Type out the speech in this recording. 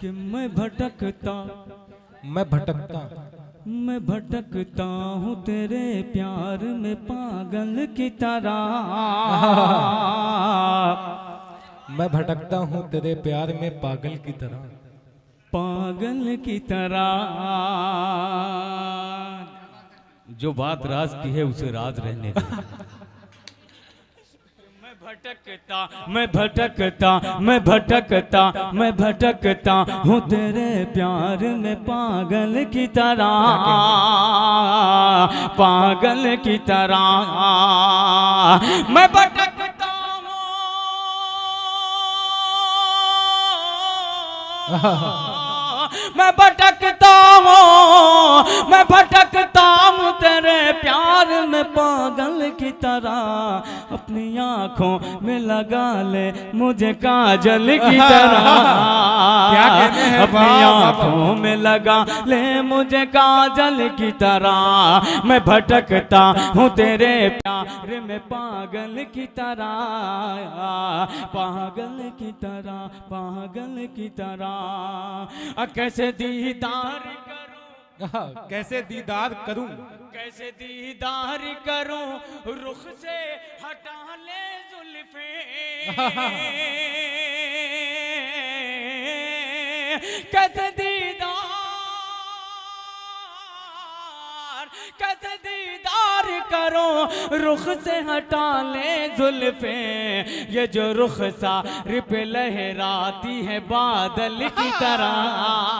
कि मैं भटकता हूँ तेरे प्यार में पागल की तरह। मैं भटकता हूँ तेरे प्यार में पागल की तरह। पागल की तरह। जो बात राज की है उसे राज रहने दे। मैं भटकता हूँ तेरे प्यार में पागल की तरह। पागल की तरह मैं भटकता मैं भटकता हूँ तेरे प्यार में पागल की तरह। अपनी आँखों में लगा ले मुझे काजल की तरह। क्या कहते हैं? अपनी आँखों में लगा ले मुझे काजल की तरह। मैं भटकता हूँ तेरे प्यार में पागल की तरह। पागल की तरह, पागल की तरह। कैसे दीदार करूं, कैसे दीदार करूं, कैसे दीदार करूं, रुख से हटा ले जुल्फे। कैसे दीदार करो, रुख से हटा ले जुल्फे। ये जो रुख सा रिप लहराती है बादल की तरह।